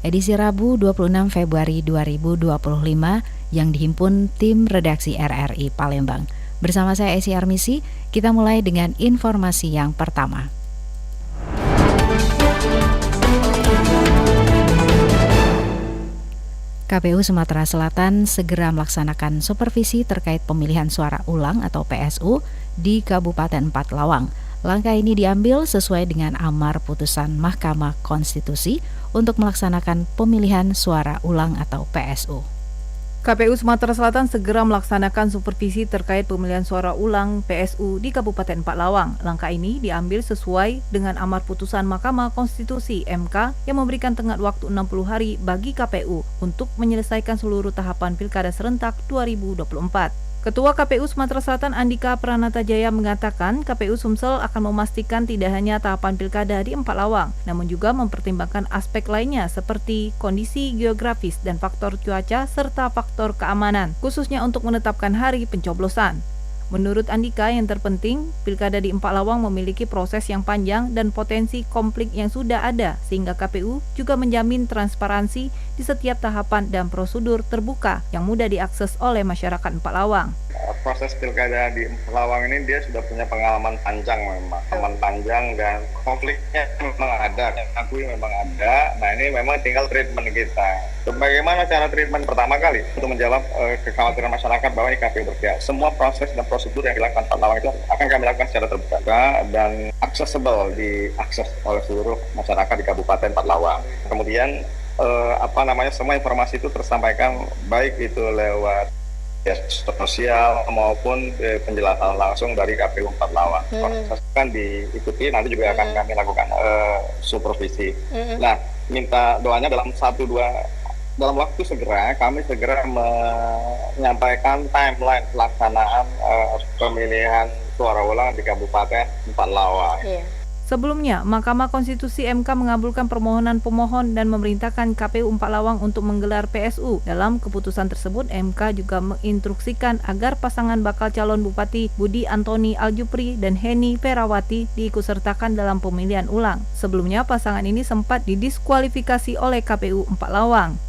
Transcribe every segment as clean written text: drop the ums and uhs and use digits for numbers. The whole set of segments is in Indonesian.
edisi Rabu 26 Februari 2025 yang dihimpun tim redaksi RRI Palembang. Bersama saya Esi Armisi, kita mulai dengan informasi yang pertama. KPU Sumatera Selatan segera melaksanakan supervisi terkait pemilihan suara ulang atau PSU di Kabupaten Empat Lawang. Langkah ini diambil sesuai dengan amar putusan Mahkamah Konstitusi untuk melaksanakan pemilihan suara ulang atau PSU. KPU Sumatera Selatan segera melaksanakan supervisi terkait pemilihan suara ulang PSU di Kabupaten Empat Lawang. Langkah ini diambil sesuai dengan amar putusan Mahkamah Konstitusi (MK) yang memberikan tenggat waktu 60 hari bagi KPU untuk menyelesaikan seluruh tahapan Pilkada serentak 2024. Ketua KPU Sumatera Selatan Andika Pranata-Jaya mengatakan KPU Sumsel akan memastikan tidak hanya tahapan pilkada di Empat Lawang, namun juga mempertimbangkan aspek lainnya seperti kondisi geografis dan faktor cuaca serta faktor keamanan, khususnya untuk menetapkan hari pencoblosan. Menurut Andika, yang terpenting, pilkada di Empat Lawang memiliki proses yang panjang dan potensi konflik yang sudah ada, sehingga KPU juga menjamin transparansi di setiap tahapan dan prosedur terbuka yang mudah diakses oleh masyarakat Empat Lawang. Proses pilkada di Empat Lawang ini dia sudah punya pengalaman panjang dan konfliknya memang ada, akui memang ada. Nah, ini memang tinggal treatment kita. Bagaimana cara treatment pertama kali untuk menjawab kekhawatiran masyarakat bahwa ini KPU berpihak. Semua proses dan prosedur yang dilakukan Empat Lawang itu akan kami lakukan secara terbuka dan accessible, diakses oleh seluruh masyarakat di Kabupaten Empat Lawang. Kemudian semua informasi itu tersampaikan baik itu lewat sosial maupun penjelasan langsung dari KPU Empat Lawang. Proses kan diikuti, nanti juga akan kami lakukan supervisi. Nah, minta doanya dalam waktu segera kami menyampaikan timeline pelaksanaan pemilihan suara ulang di Kabupaten Empat Lawang. Sebelumnya, Mahkamah Konstitusi (MK) mengabulkan permohonan pemohon dan memerintahkan KPU Empat Lawang untuk menggelar PSU. Dalam keputusan tersebut, MK juga menginstruksikan agar pasangan bakal calon Bupati Budi Antoni Aljupri dan Heni Ferawati diikutsertakan dalam pemilihan ulang. Sebelumnya, pasangan ini sempat didiskualifikasi oleh KPU Empat Lawang.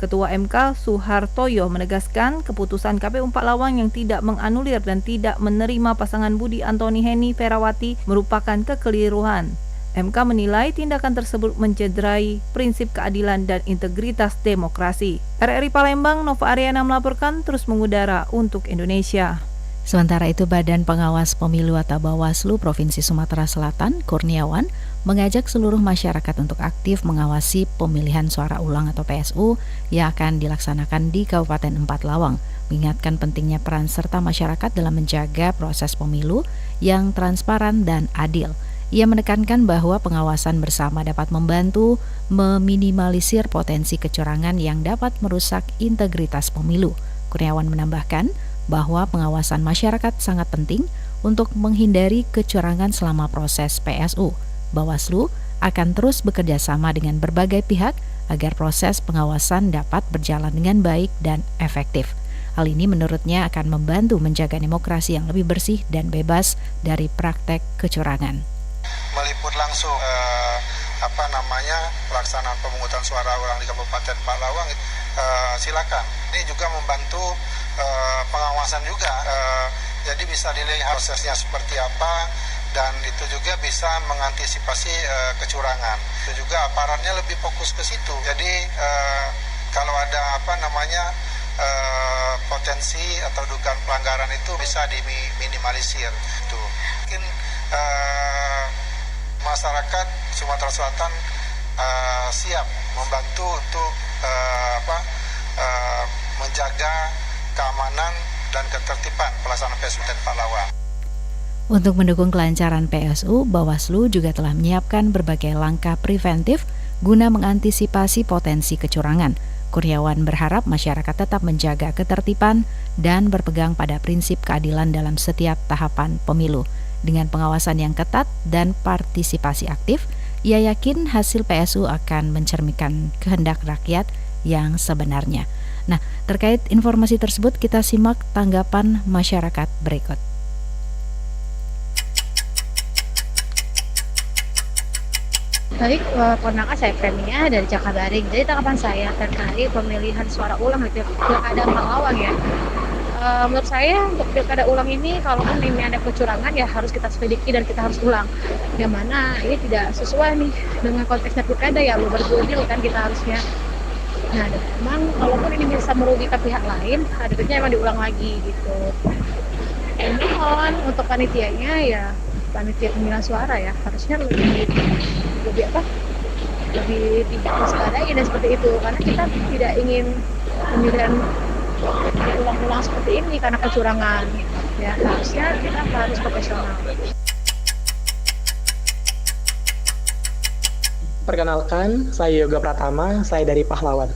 Ketua MK Suhartoyo menegaskan keputusan KPU Empat Lawang yang tidak menganulir dan tidak menerima pasangan Budi Antoni Heni Ferawati merupakan kekeliruan. MK menilai tindakan tersebut mencederai prinsip keadilan dan integritas demokrasi. RRI Palembang, Nova Ariana melaporkan, terus mengudara untuk Indonesia. Sementara itu, Badan Pengawas Pemilu atau Bawaslu Provinsi Sumatera Selatan, Kurniawan, mengajak seluruh masyarakat untuk aktif mengawasi pemilihan suara ulang atau PSU yang akan dilaksanakan di Kabupaten Empat Lawang, mengingatkan pentingnya peran serta masyarakat dalam menjaga proses pemilu yang transparan dan adil. Ia menekankan bahwa pengawasan bersama dapat membantu meminimalisir potensi kecurangan yang dapat merusak integritas pemilu. Kurniawan menambahkan bahwa pengawasan masyarakat sangat penting untuk menghindari kecurangan selama proses PSU. Bawaslu akan terus bekerja sama dengan berbagai pihak agar proses pengawasan dapat berjalan dengan baik dan efektif. Hal ini menurutnya akan membantu menjaga demokrasi yang lebih bersih dan bebas dari praktek kecurangan. Meliput langsung pelaksanaan pemungutan suara ulang di Kabupaten Empat Lawang, silakan. Ini juga membantu pengawasan juga, jadi bisa dilihat prosesnya seperti apa. Dan itu juga bisa mengantisipasi kecurangan. Itu juga aparatnya lebih fokus ke situ. Jadi kalau ada potensi atau dugaan pelanggaran itu bisa diminimalisir. Itu mungkin masyarakat Sumatera Selatan siap membantu untuk menjaga keamanan dan ketertiban pelaksanaan PSU Empat Lawang. Untuk mendukung kelancaran PSU, Bawaslu juga telah menyiapkan berbagai langkah preventif guna mengantisipasi potensi kecurangan. Kurniawan berharap masyarakat tetap menjaga ketertiban dan berpegang pada prinsip keadilan dalam setiap tahapan pemilu. Dengan pengawasan yang ketat dan partisipasi aktif, ia yakin hasil PSU akan mencerminkan kehendak rakyat yang sebenarnya. Nah, terkait informasi tersebut kita simak tanggapan masyarakat berikut. Baik, perkenalkan saya Premia dari Jakabaring. Jadi tanggapan saya terkait pemilihan suara ulang di Pilkada Palawang ya. Menurut saya untuk pilkada ulang ini kalaupun ini ada kecurangan ya harus kita selidiki dan kita harus ulang. Yang mana ini tidak sesuai nih dengan konteksnya pilkada ya bergulir kan kita harusnya. Nah, dan memang kalaupun ini bisa merugikan pihak lain, ada baiknya emang diulang lagi gitu. Dan mohon untuk panitianya ya panitia pemilihan suara ya harusnya lebih apa? Lebih tidak waspadai dan seperti itu karena kita tidak ingin pemilihan ulang-ulang seperti ini karena kecurangan ya harusnya kita harus profesional. Perkenalkan, saya Yoga Pratama, saya dari Pahlawan.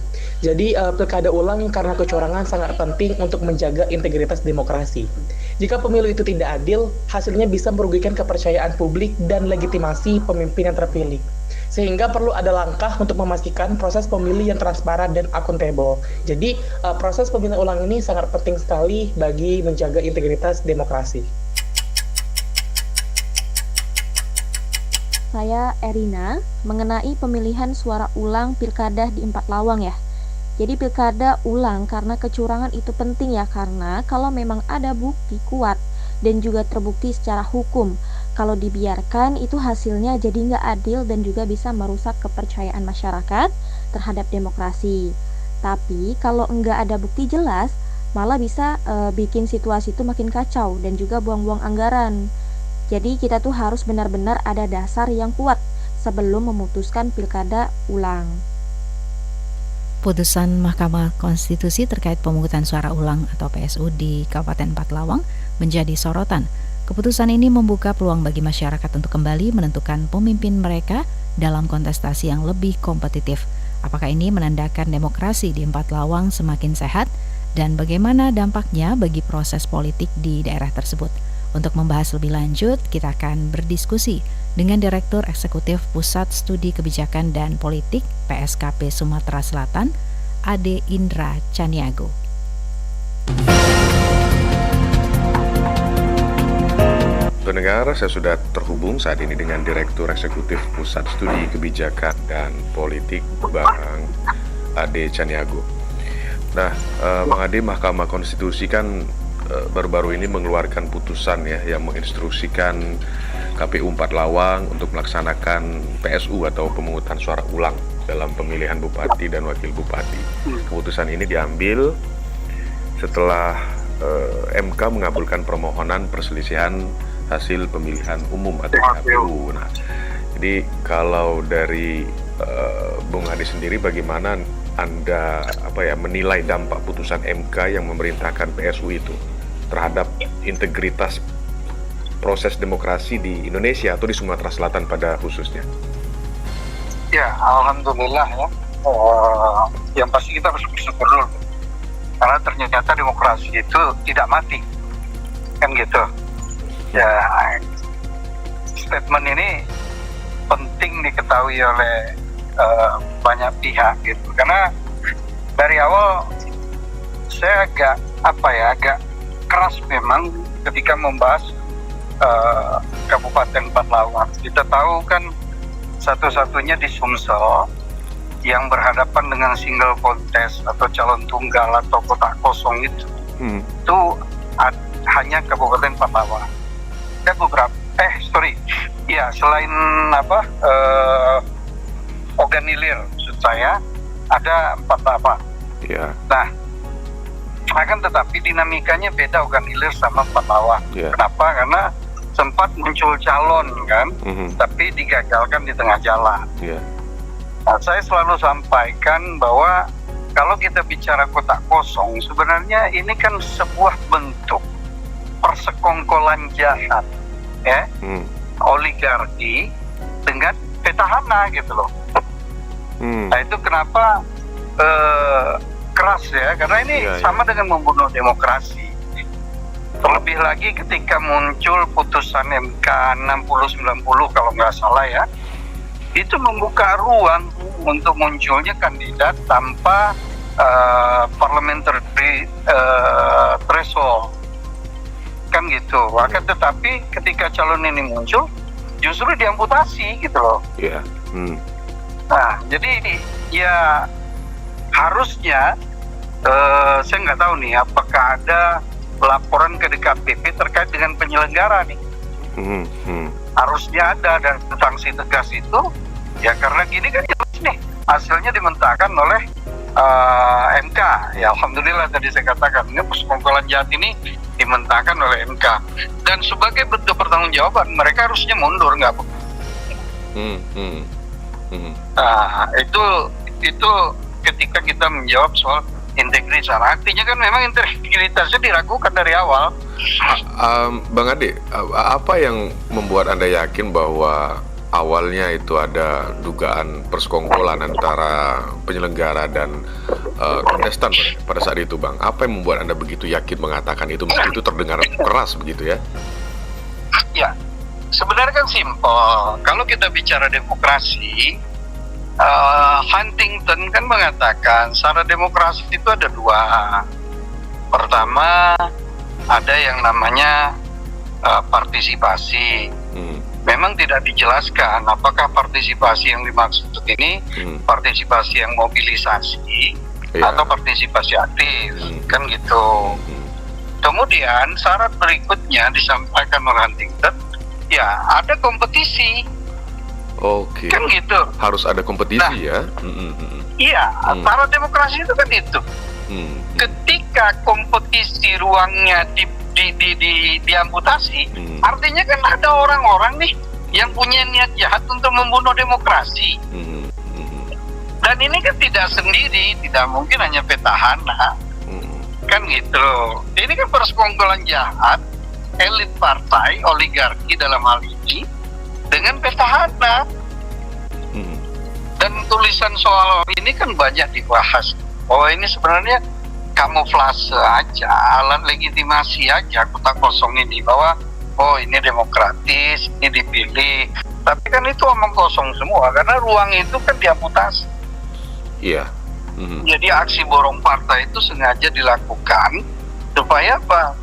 Jadi, pilkada ulang karena kecurangan sangat penting untuk menjaga integritas demokrasi. Jika pemilu itu tidak adil, hasilnya bisa merugikan kepercayaan publik dan legitimasi pemimpin yang terpilih. Sehingga perlu ada langkah untuk memastikan proses pemilu yang transparan dan akuntabel. Jadi, proses pemilihan ulang ini sangat penting sekali bagi menjaga integritas demokrasi. Saya Erina, mengenai pemilihan suara ulang pilkada di 4 Lawang ya. Jadi pilkada ulang karena kecurangan itu penting ya, karena kalau memang ada bukti kuat dan juga terbukti secara hukum, kalau dibiarkan itu hasilnya jadi nggak adil dan juga bisa merusak kepercayaan masyarakat terhadap demokrasi. Tapi kalau nggak ada bukti jelas, malah bisa bikin situasi itu makin kacau dan juga buang-buang anggaran. Jadi kita tuh harus benar-benar ada dasar yang kuat sebelum memutuskan pilkada ulang. Putusan Mahkamah Konstitusi terkait pemungutan suara ulang atau PSU di Kabupaten 4 Lawang menjadi sorotan. Keputusan ini membuka peluang bagi masyarakat untuk kembali menentukan pemimpin mereka dalam kontestasi yang lebih kompetitif. Apakah ini menandakan demokrasi di 4 Lawang semakin sehat dan bagaimana dampaknya bagi proses politik di daerah tersebut? Untuk membahas lebih lanjut, kita akan berdiskusi dengan Direktur Eksekutif Pusat Studi Kebijakan dan Politik PSKP Sumatera Selatan, Ade Indra Caniago. Pendengar, saya sudah terhubung saat ini dengan Direktur Eksekutif Pusat Studi Kebijakan dan Politik, Bang Ade Caniago. Nah, Bang Ade, Mahkamah Konstitusi kan baru-baru ini mengeluarkan putusan ya yang menginstruksikan KPU 4 Lawang untuk melaksanakan PSU atau pemungutan suara ulang dalam pemilihan bupati dan wakil bupati. Keputusan ini diambil setelah MK mengabulkan permohonan perselisihan hasil pemilihan umum atau KPU. Nah, jadi kalau dari Bung Ade sendiri, bagaimana Anda menilai dampak putusan MK yang memerintahkan PSU itu terhadap integritas proses demokrasi di Indonesia atau di Sumatera Selatan pada khususnya? Ya, alhamdulillah ya. Yang pasti kita harus bersyukur dulu, karena ternyata demokrasi itu tidak mati, kan gitu. Ya, statement ini penting diketahui oleh banyak pihak gitu, karena dari awal saya agak keras memang ketika membahas Kabupaten 4 Lawang. Kita tahu kan satu-satunya di Sumsel yang berhadapan dengan single contest atau calon tunggal atau kotak kosong itu hanya Kabupaten 4 Lawang. Ada beberapa selain Oganilir maksud saya ada 4 Lawang. Yeah. Nah, akan tetapi dinamikanya beda Oganilir sama 4 Lawang. Yeah. Kenapa? Karena sempat muncul calon kan, tapi digagalkan di tengah jalan. Yeah. Nah, saya selalu sampaikan bahwa kalau kita bicara kotak kosong, sebenarnya ini kan sebuah bentuk persekongkolan jahat, ya, oligarki dengan petahana gitu loh. Nah itu kenapa keras ya, karena ini sama dengan membunuh demokrasi. Terlebih lagi ketika muncul putusan MK 60-90 kalau nggak salah ya, itu membuka ruang untuk munculnya kandidat tanpa parliamentary threshold, kan gitu. Akan tetapi ketika calon ini muncul, justru diamputasi gitu loh. Yeah. Nah, jadi ya harusnya saya nggak tahu nih apakah ada laporan ke DKPP terkait dengan penyelenggara nih. Harusnya ada, dan sanksi tegas itu ya karena gini kan jelas nih hasilnya dimentahkan oleh MK. Ya alhamdulillah tadi saya katakan ini persekongkolan jahat ini dimentahkan oleh MK, dan sebagai bentuk pertanggungjawaban mereka harusnya mundur, nggak? Nah, itu ketika kita menjawab soal integritas, artinya kan memang integritasnya diragukan dari awal. Bang Ade, apa yang membuat Anda yakin bahwa awalnya itu ada dugaan persekongkolan antara penyelenggara dan kontestan pada saat itu, Bang? Apa yang membuat Anda begitu yakin mengatakan itu, meski itu terdengar keras begitu ya? Ya, sebenarnya kan simpel. Kalau kita bicara demokrasi, Huntington kan mengatakan syarat demokrasi itu ada dua. Pertama, ada yang namanya partisipasi. Memang tidak dijelaskan apakah partisipasi yang dimaksud ini partisipasi yang mobilisasi atau partisipasi aktif, kan gitu. Kemudian syarat berikutnya disampaikan oleh Huntington, ya ada kompetisi. Oke. Kan gitu. Harus ada kompetisi ya. Iya, syarat demokrasi itu kan itu. Ketika kompetisi ruangnya diamputasi, artinya kan ada orang-orang nih yang punya niat jahat untuk membunuh demokrasi. Dan ini kan tidak sendiri, tidak mungkin hanya petahana. Kan gitu. Ini kan persekongkolan jahat elit partai, oligarki dalam hal ini dengan petahana. Dan tulisan soal ini kan banyak dibahas. Oh, ini sebenarnya kamuflase aja, alat legitimasi aja kota kosong ini, bahwa oh ini demokratis, ini dipilih. Tapi kan itu omong kosong semua karena ruang itu kan diamputasi. Iya. Jadi aksi borong partai itu sengaja dilakukan supaya apa?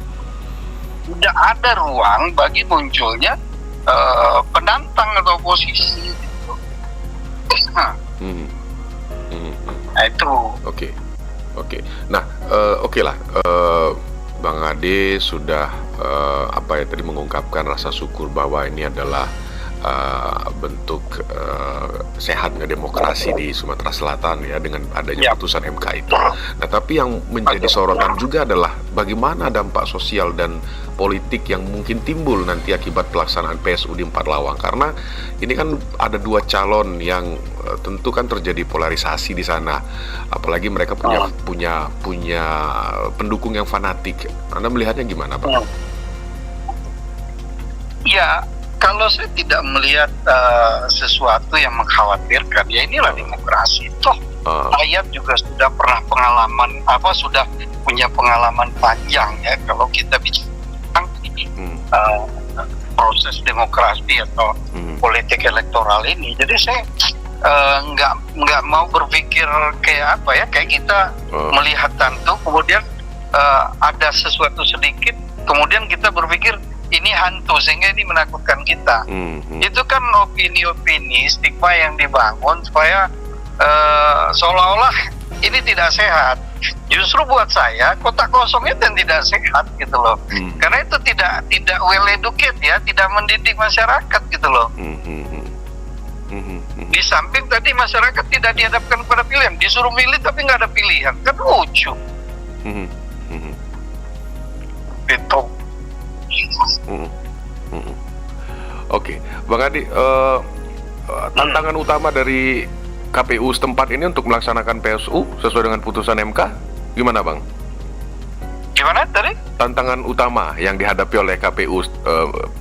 Tidak ada ruang bagi munculnya penantang atau oposisi. Gitu. Nah itu. Oke. Nah, oke lah. Bang Ade sudah tadi mengungkapkan rasa syukur bahwa ini adalah bentuk sehatnya demokrasi di Sumatera Selatan ya dengan adanya putusan MK itu. Nah, tapi yang menjadi sorotan juga adalah bagaimana dampak sosial dan politik yang mungkin timbul nanti akibat pelaksanaan PSU di Empat Lawang, karena ini kan ada dua calon yang tentu kan terjadi polarisasi di sana, apalagi mereka punya pendukung yang fanatik. Anda melihatnya gimana, Pak? Ya, kalau saya tidak melihat sesuatu yang mengkhawatirkan, ya inilah demokrasi. Toh rakyat juga sudah pernah sudah punya pengalaman panjang ya kalau kita bicara proses demokrasi atau politik elektoral ini. Jadi saya nggak mau berpikir kayak kita melihat tantu kemudian ada sesuatu sedikit kemudian kita berpikir ini hantu sehingga ini menakutkan kita. Itu kan opini-opini, stigma yang dibangun supaya seolah-olah ini tidak sehat. Justru buat saya kotak kosongnya dan tidak sehat gitu loh. Karena itu tidak well educated ya, tidak mendidik masyarakat gitu loh. Di samping tadi masyarakat tidak dihadapkan pada pilihan, disuruh milih tapi nggak ada pilihan, kan lucu. Itu. Oke, Bang Adi, tantangan utama dari KPU setempat ini untuk melaksanakan PSU sesuai dengan putusan MK, gimana, Bang? Gimana tadi? Tantangan utama yang dihadapi oleh KPU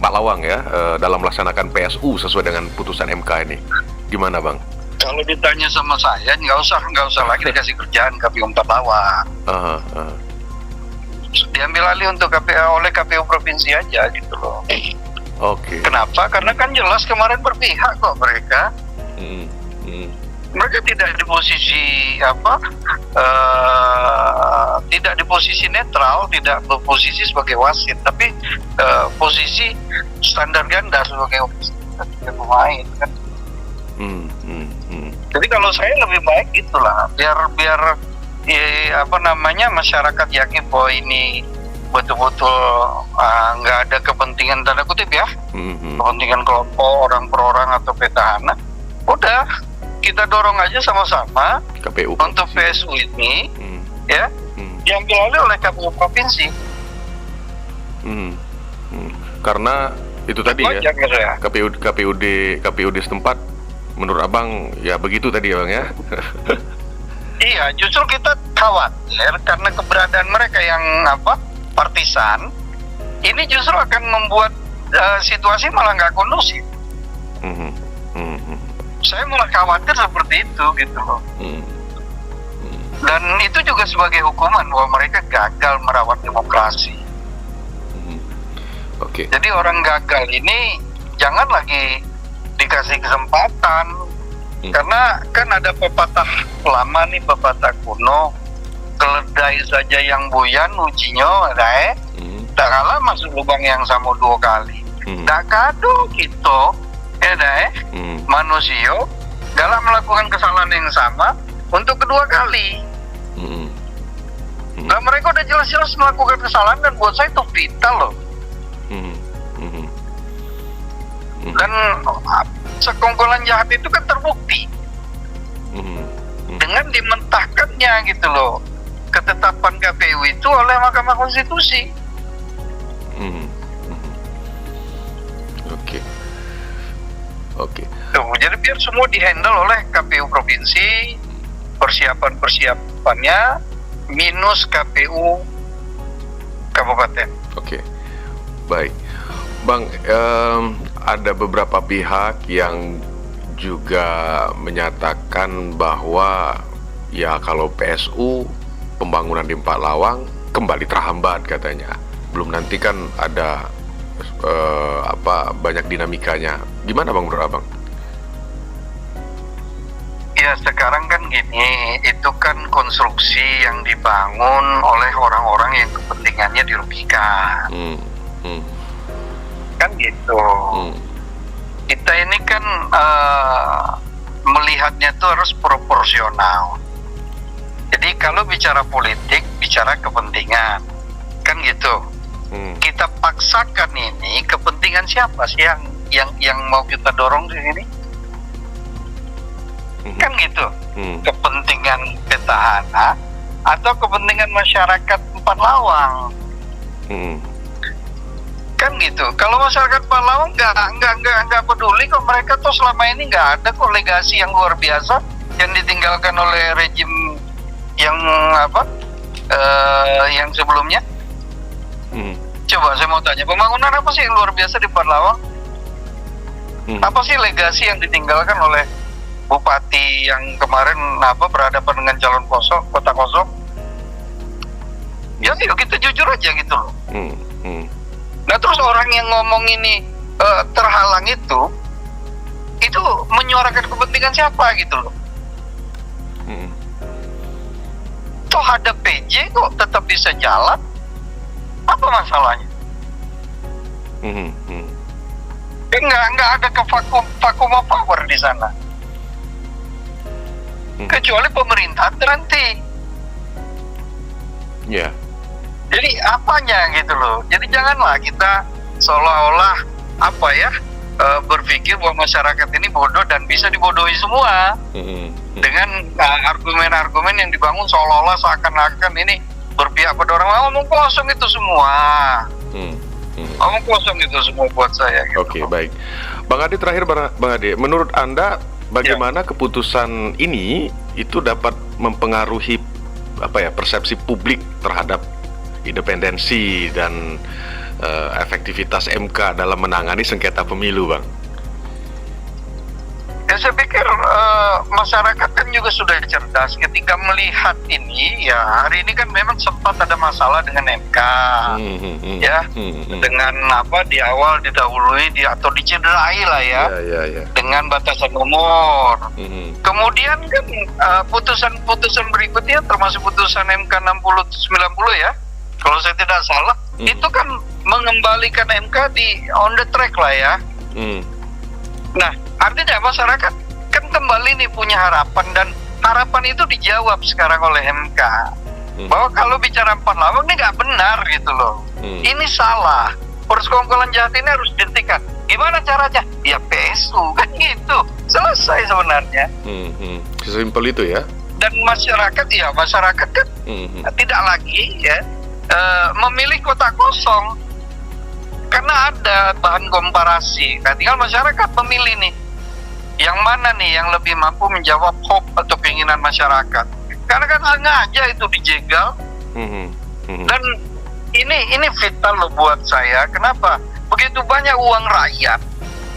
Pak Lawang ya dalam melaksanakan PSU sesuai dengan putusan MK ini, gimana, Bang? Kalau ditanya sama saya, nggak usah lagi dikasih kerjaan KPU Empat Lawang. Diambil alih untuk oleh KPU provinsi aja gitu loh. Oke. Kenapa? Karena kan jelas kemarin berpihak kok mereka. Mereka tidak di posisi tidak di posisi netral, tidak berposisi sebagai wasit, tapi posisi standar ganda sebagai pemain kan. Jadi kalau saya lebih baik itulah, biar masyarakat yakin bahwa ini betul-betul nggak ada kepentingan tanda kutip ya, kepentingan kelompok orang per orang atau petahana. Udah kita dorong aja sama-sama KPU untuk PSU ini ya diambil alih oleh KPU provinsi. Karena itu tadi ya, KPUD setempat menurut abang ya begitu tadi ya bang ya. Iya, justru kita khawatir karena keberadaan mereka yang partisan ini justru akan membuat situasi malah nggak kondusif. Saya malah khawatir seperti itu gitu loh. Dan itu juga sebagai hukuman bahwa mereka gagal merawat demokrasi. Oke. Jadi orang gagal ini jangan lagi dikasih kesempatan, karena kan ada pepatah lama nih, pepatah kuno, keledai saja yang buyan ujinya, tak kalah masuk lubang yang sama 2 kali. Tak kado gitu, manusia galak melakukan kesalahan yang sama untuk kedua kali. Nah mereka udah jelas-jelas melakukan kesalahan dan buat saya itu vital loh. Dan sekongkolan jahat itu kan terbukti dengan dimentahkannya gitu loh ketetapan KPU itu oleh Mahkamah Konstitusi. Oke. Jadi biar semua dihandle oleh KPU provinsi, persiapannya minus KPU kabupaten. Oke. Baik. Bang, ada beberapa pihak yang juga menyatakan bahwa ya kalau PSU pembangunan di Empat Lawang kembali terhambat katanya. Belum nanti kan ada banyak dinamikanya. Gimana Bang menurut Abang? Ya sekarang kan gini, itu kan konstruksi yang dibangun oleh orang-orang yang kepentingannya dirugikan. Kan gitu. Kita ini kan melihatnya itu harus proporsional. Jadi kalau bicara politik, bicara kepentingan, kan gitu. Kita paksakan ini kepentingan siapa sih yang mau kita dorong di sini? Kan gitu. Kepentingan petahana atau kepentingan masyarakat Empat Lawang? Kan gitu. Kalau masyarakat Empat Lawang nggak peduli kok, mereka tuh selama ini nggak ada kok legasi yang luar biasa yang ditinggalkan oleh rejim yang yang sebelumnya. Coba saya mau tanya, pembangunan apa sih yang luar biasa di Empat Lawang? Apa sih legasi yang ditinggalkan oleh bupati yang kemarin berhadapan dengan calon kota kosong? Ya yuk kita jujur aja gitu loh. Nah terus orang yang ngomong ini terhalang itu menyuarakan kepentingan siapa gitu loh? Toh ada PJ kok tetap bisa jalan, apa masalahnya? Nggak ada vakum of power di sana, kecuali pemerintahan terhenti. Ya. Jadi apanya gitu loh. Jadi janganlah kita seolah-olah berpikir bahwa masyarakat ini bodoh dan bisa dibodohi semua dengan argumen-argumen yang dibangun seolah-olah seakan-akan ini berpihak pada orang. Ngomong kosong itu semua. Ngomong kosong itu semua buat saya gitu. Oke, baik. Bang Ade, terakhir Bang Ade, menurut Anda bagaimana keputusan ini itu dapat mempengaruhi persepsi publik terhadap independensi dan efektivitas MK dalam menangani sengketa pemilu, Bang? Ya saya pikir masyarakat kan juga sudah cerdas ketika melihat ini. Ya hari ini kan memang sempat ada masalah dengan MK, dengan di awal didahului atau dicederai lah ya, dengan batasan umur. Kemudian kan putusan berikutnya termasuk putusan MK 60-90 ya, kalau saya tidak salah, itu kan mengembalikan MK on the track lah ya. Nah, artinya masyarakat kan kembali nih punya harapan, dan harapan itu dijawab sekarang oleh MK. Bahwa kalau bicara 4 lawang ini nggak benar gitu loh. Ini salah. Persekongkolan jahat ini harus dihentikan. Gimana caranya? Ya PSU kan gitu. Selesai sebenarnya. Sesimpel itu ya. Dan masyarakat kan tidak lagi ya memilih kota kosong karena ada bahan komparasi. Nah, tinggal masyarakat memilih nih yang mana nih yang lebih mampu menjawab hope atau keinginan masyarakat. Karena kan sengaja itu dijegal. Dan ini vital loh buat saya. Kenapa? Begitu banyak uang rakyat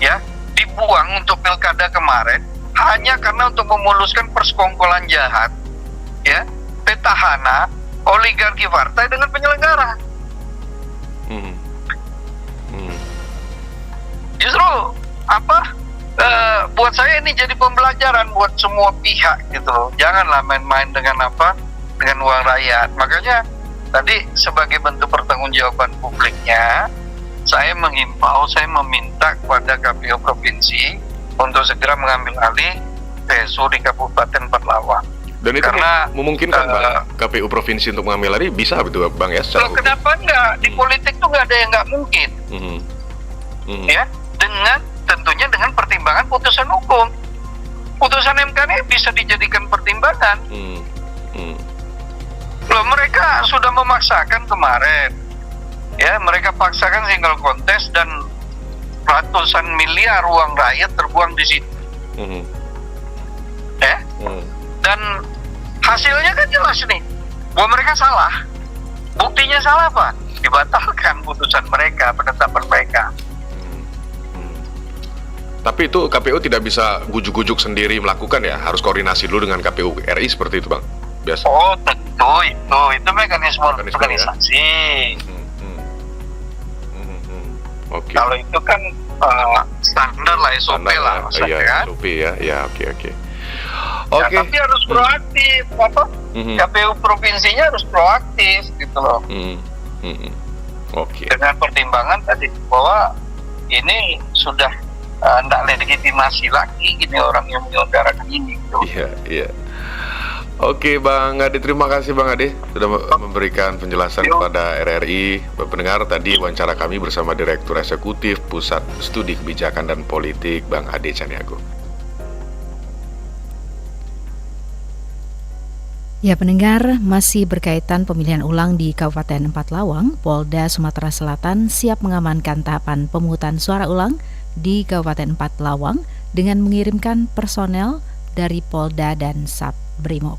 ya dibuang untuk pilkada kemarin hanya karena untuk memuluskan persekongkolan jahat ya, petahana, oligarki partai dengan penyelenggara. Justru buat saya ini jadi pembelajaran buat semua pihak gitu loh. Janganlah main-main dengan uang rakyat. Makanya tadi sebagai bentuk pertanggungjawaban publiknya, saya menghimbau, saya meminta kepada KPU Provinsi untuk segera mengambil alih PSU di Kabupaten Lawang. Dan itu karena memungkinkan Bang, KPU Provinsi untuk mengambil alih bisa betul Bang ya? Loh, kenapa enggak? Di politik tuh nggak ada yang nggak mungkin. Ya, tentunya dengan pertimbangan putusan hukum. Putusan MK ini bisa dijadikan pertimbangan. Loh, mereka sudah memaksakan kemarin. Ya, mereka paksakan single contest dan ratusan miliar uang rakyat terbuang di situ. Ya. Dan hasilnya kan jelas nih bahwa mereka salah. Buktinya salah apa? Dibatalkan putusan mereka, penetapan mereka. Tapi itu KPU tidak bisa gujuk-gujuk sendiri melakukan ya, harus koordinasi dulu dengan KPU RI seperti itu Bang. Biasa. Oh tentu itu mekanisme organisasi. Oke. Kalau itu kan standar lah, SOP lah. Iya, SOP ya, oke. Ya, tapi harus proaktif, KPU provinsinya harus proaktif gitu loh. Oke. Dengan pertimbangan tadi bahwa ini sudah tidak legitimasi lagi gini orang yang menyelenggarakan ini. Gitu. Iya. Oke Bang Ade, terima kasih Bang Ade sudah memberikan penjelasan kepada RRI. Pendengar, tadi wawancara kami bersama Direktur Eksekutif Pusat Studi Kebijakan dan Politik Bang Ade Caniago. Ya pendengar, masih berkaitan pemilihan ulang di Kabupaten 4 Lawang, Polda Sumatera Selatan siap mengamankan tahapan pemungutan suara ulang di Kabupaten 4 Lawang dengan mengirimkan personel dari Polda dan Sat Brimob.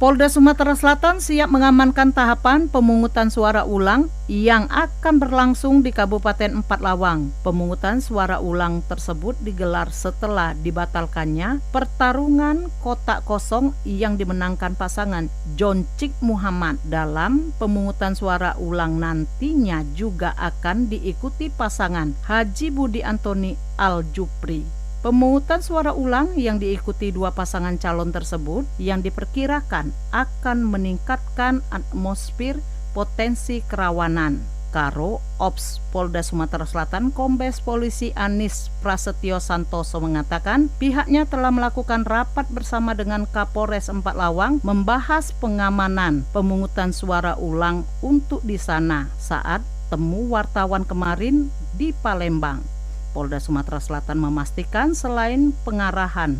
Polda Sumatera Selatan siap mengamankan tahapan pemungutan suara ulang yang akan berlangsung di Kabupaten 4 Lawang. Pemungutan suara ulang tersebut digelar setelah dibatalkannya pertarungan kotak kosong yang dimenangkan pasangan John Cik Muhammad. Dalam pemungutan suara ulang nantinya juga akan diikuti pasangan Haji Budi Antoni Al-Jupri. Pemungutan suara ulang yang diikuti 2 pasangan calon tersebut yang diperkirakan akan meningkatkan atmosfer potensi kerawanan. Karo Ops Polda Sumatera Selatan Kombes Polisi Anis Prasetyo Santoso mengatakan pihaknya telah melakukan rapat bersama dengan Kapolres 4 Lawang membahas pengamanan pemungutan suara ulang untuk di sana saat temu wartawan kemarin di Palembang. Polda Sumatera Selatan memastikan selain pengarahan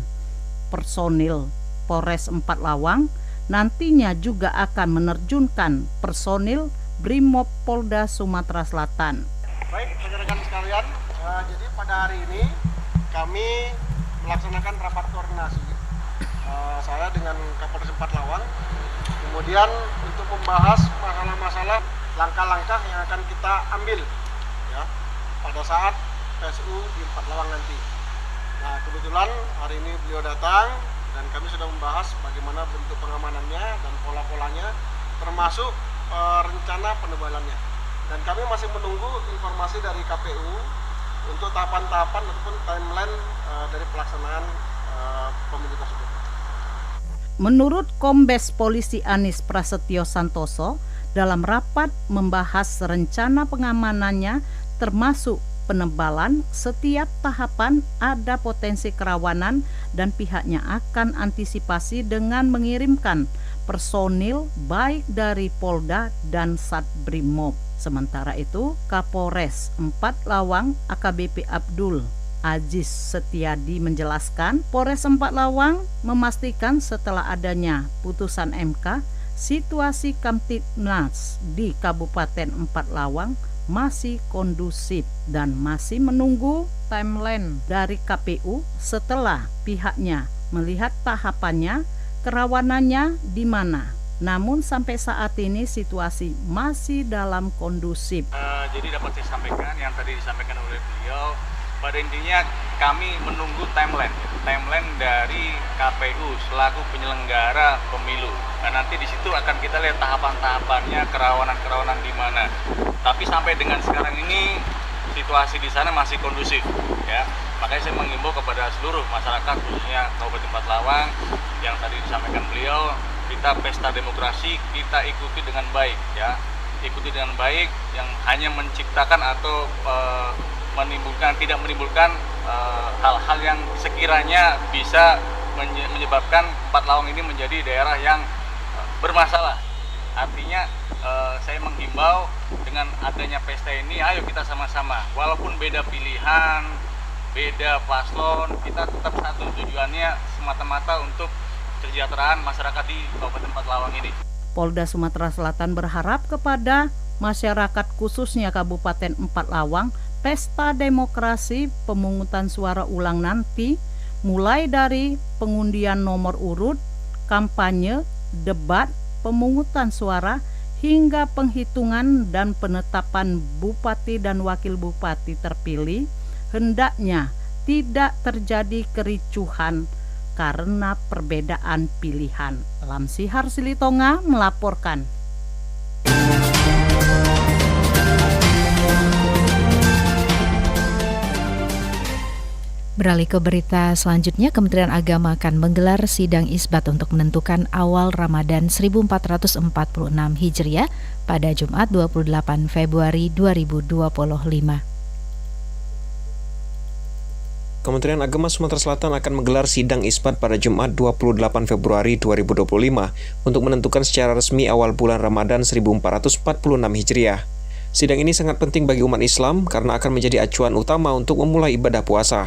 personil Polres 4 Lawang, nantinya juga akan menerjunkan personil Brimob Polda Sumatera Selatan. Baik, rekan-rekan sekalian, jadi pada hari ini kami melaksanakan rapat koordinasi saya dengan Kapolres 4 Lawang, kemudian untuk membahas masalah-masalah langkah-langkah yang akan kita ambil ya pada saat PSU di 4 Lawang nanti. Nah, kebetulan hari ini beliau datang dan kami sudah membahas bagaimana bentuk pengamanannya dan pola-polanya, termasuk rencana penebalannya. Dan kami masih menunggu informasi dari KPU untuk tahapan-tahapan ataupun timeline dari pelaksanaan pemilu tersebut. Menurut Kombes Polisi Anis Prasetyo Santoso, dalam rapat membahas rencana pengamanannya termasuk penebalan, setiap tahapan ada potensi kerawanan dan pihaknya akan antisipasi dengan mengirimkan personil baik dari Polda dan Satbrimob. Sementara itu, Kapolres 4 Lawang AKBP Abdul Aziz Setiadi menjelaskan, Polres 4 Lawang memastikan setelah adanya putusan MK, situasi Kamtibnas di Kabupaten 4 Lawang masih kondusif dan masih menunggu timeline dari KPU setelah pihaknya melihat tahapannya, kerawanannya di mana. Namun sampai saat ini situasi masih dalam kondusif. Jadi dapat saya sampaikan yang tadi disampaikan oleh beliau, pada intinya kami menunggu timeline dari KPU selaku penyelenggara pemilu. Nah, nanti di situ akan kita lihat tahapan-tahapannya, kerawanan-kerawanan di mana. Tapi sampai dengan sekarang ini situasi di sana masih kondusif, ya. Makanya saya mengimbau kepada seluruh masyarakat, khususnya Kabupaten 4 Lawang, yang tadi disampaikan beliau, kita pesta demokrasi kita ikuti dengan baik, ya. Ikuti dengan baik, yang hanya menciptakan atau tidak menimbulkan hal-hal yang sekiranya bisa menyebabkan 4 Lawang ini menjadi daerah yang bermasalah. Artinya saya menghimbau dengan adanya pesta ini, ayo kita sama-sama, walaupun beda pilihan, beda paslon, kita tetap satu tujuannya semata-mata untuk kesejahteraan masyarakat di Kabupaten 4 Lawang ini. Polda Sumatera Selatan berharap kepada masyarakat khususnya Kabupaten 4 Lawang, pesta demokrasi pemungutan suara ulang nanti mulai dari pengundian nomor urut, kampanye, debat, pemungutan suara, hingga penghitungan dan penetapan bupati dan wakil bupati terpilih, hendaknya tidak terjadi kericuhan karena perbedaan pilihan. Lamsihar Silitonga melaporkan. Beralih ke berita selanjutnya, Kementerian Agama akan menggelar sidang isbat untuk menentukan awal Ramadan 1446 Hijriah pada Jumat 28 Februari 2025. Kementerian Agama Sumatera Selatan akan menggelar sidang isbat pada Jumat 28 Februari 2025 untuk menentukan secara resmi awal bulan Ramadan 1446 Hijriah. Sidang ini sangat penting bagi umat Islam karena akan menjadi acuan utama untuk memulai ibadah puasa.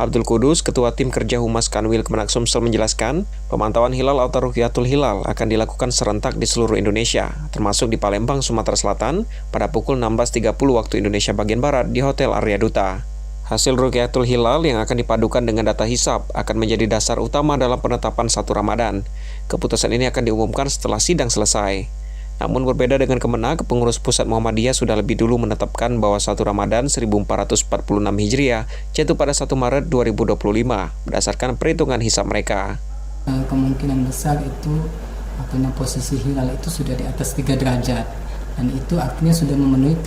Abdul Kudus, Ketua Tim Kerja Humas Kanwil Kemenak Sumsel menjelaskan, pemantauan hilal atau Rukyatul Hilal akan dilakukan serentak di seluruh Indonesia, termasuk di Palembang, Sumatera Selatan, pada pukul 16.30 waktu Indonesia bagian Barat di Hotel Arya Duta. Hasil Rukyatul Hilal yang akan dipadukan dengan data hisab akan menjadi dasar utama dalam penetapan 1 Ramadan. Keputusan ini akan diumumkan setelah sidang selesai. Namun berbeda dengan Kemenak, pengurus pusat Muhammadiyah sudah lebih dulu menetapkan bahwa 1 Ramadan 1446 Hijriah jatuh pada 1 Maret 2025 berdasarkan perhitungan hisab mereka. Kemungkinan besar itu posisi hilal itu sudah di atas 3 derajat dan itu artinya sudah memenuhi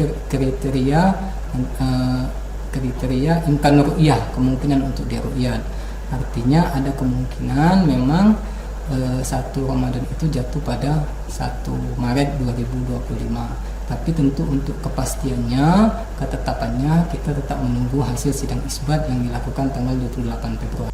kriteria imkan ru'yah, kemungkinan untuk diru'yat. Artinya ada kemungkinan memang 1 Ramadan itu jatuh pada 1 Maret 2025. Tapi tentu untuk kepastiannya, ketetapannya kita tetap menunggu hasil sidang isbat yang dilakukan tanggal 28 Februari.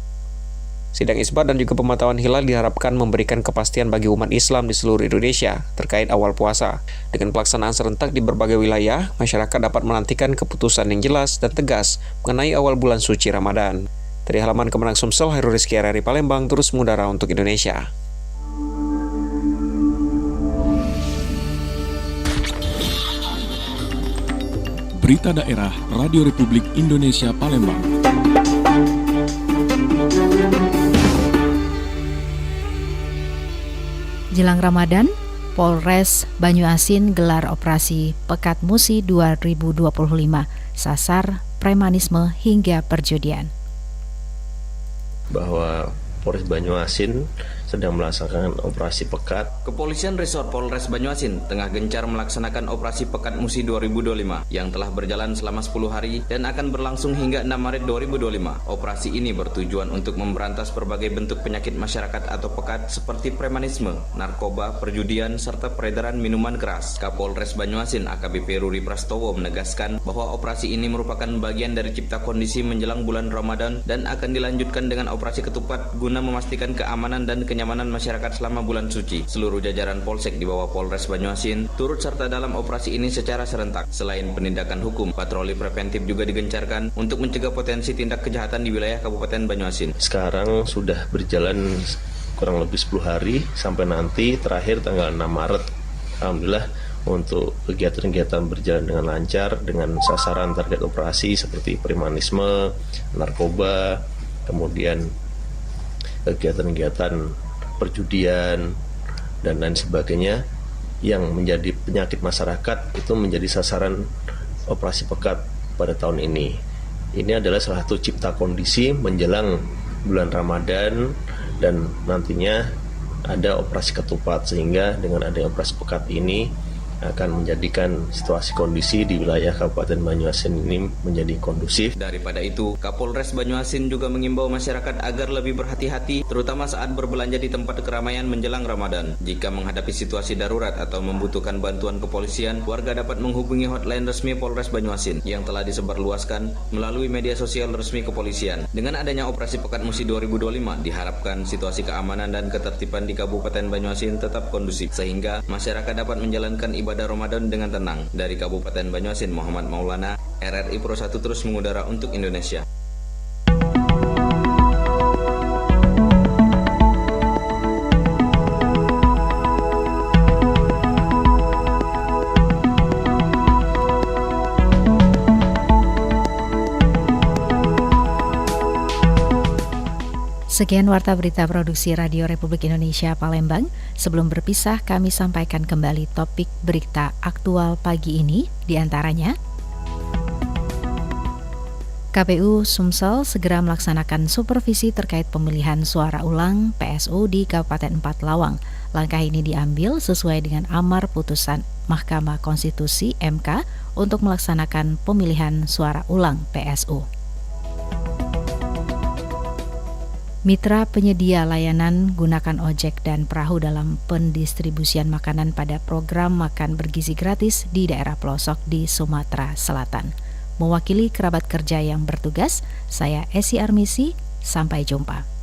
Sidang isbat dan juga pemantauan hilal diharapkan memberikan kepastian bagi umat Islam di seluruh Indonesia terkait awal puasa. Dengan pelaksanaan serentak di berbagai wilayah, masyarakat dapat menantikan keputusan yang jelas dan tegas mengenai awal bulan suci Ramadan. Dari halaman Kemenak Sumsel, Hairul Rizky RRI Palembang terus mengudara untuk Indonesia. Berita daerah Radio Republik Indonesia Palembang. Jelang Ramadan, Polres Banyuasin gelar operasi Pekat Musi 2025, sasar premanisme hingga perjudian. Bahwa Polres Banyuasin sedang melaksanakan operasi pekat. Kepolisian Resort Polres Banyuasin tengah gencar melaksanakan operasi Pekat Musi 2025 yang telah berjalan selama 10 hari dan akan berlangsung hingga 6 Maret 2025. Operasi ini bertujuan untuk memberantas berbagai bentuk penyakit masyarakat atau pekat seperti premanisme, narkoba, perjudian, serta peredaran minuman keras. Kapolres Banyuasin AKBP Ruri Prastowo menegaskan bahwa operasi ini merupakan bagian dari cipta kondisi menjelang bulan Ramadan dan akan dilanjutkan dengan operasi ketupat guna memastikan keamanan dan kenyamanan masyarakat selama bulan suci. Seluruh jajaran Polsek di bawah Polres Banyuasin turut serta dalam operasi ini secara serentak. Selain penindakan hukum, patroli preventif juga digencarkan untuk mencegah potensi tindak kejahatan di wilayah Kabupaten Banyuasin. Sekarang sudah berjalan kurang lebih 10 hari sampai nanti terakhir tanggal 6 Maret. Alhamdulillah untuk kegiatan-kegiatan berjalan dengan lancar dengan sasaran target operasi seperti premanisme, narkoba, kemudian kegiatan-kegiatan perjudian dan lain sebagainya yang menjadi penyakit masyarakat itu menjadi sasaran operasi pekat pada tahun ini. Ini adalah salah satu cipta kondisi menjelang bulan Ramadan dan nantinya ada operasi ketupat, sehingga dengan adanya operasi pekat ini akan menjadikan situasi kondisi di wilayah Kabupaten Banyuasin ini menjadi kondusif. Daripada itu, Kapolres Banyuasin juga mengimbau masyarakat agar lebih berhati-hati, terutama saat berbelanja di tempat keramaian menjelang Ramadan. Jika menghadapi situasi darurat atau membutuhkan bantuan kepolisian, warga dapat menghubungi hotline resmi Polres Banyuasin yang telah disebarluaskan melalui media sosial resmi kepolisian. Dengan adanya operasi Pekat Musi 2025, diharapkan situasi keamanan dan ketertiban di Kabupaten Banyuasin tetap kondusif, sehingga masyarakat dapat menjalankan ibadah Ramadan dengan tenang. Dari Kabupaten Banyuasin, Muhammad Maulana, RRI Pro 1 terus mengudara untuk Indonesia. Sekian Warta Berita Produksi Radio Republik Indonesia Palembang. Sebelum berpisah, kami sampaikan kembali topik berita aktual pagi ini, diantaranya KPU Sumsel segera melaksanakan supervisi terkait pemilihan suara ulang PSU di Kabupaten 4 Lawang. Langkah ini diambil sesuai dengan amar putusan Mahkamah Konstitusi MK untuk melaksanakan pemilihan suara ulang PSU. Mitra penyedia layanan gunakan ojek dan perahu dalam pendistribusian makanan pada program makan bergizi gratis di daerah pelosok di Sumatera Selatan. Mewakili kerabat kerja yang bertugas, saya Esi Armisi, sampai jumpa.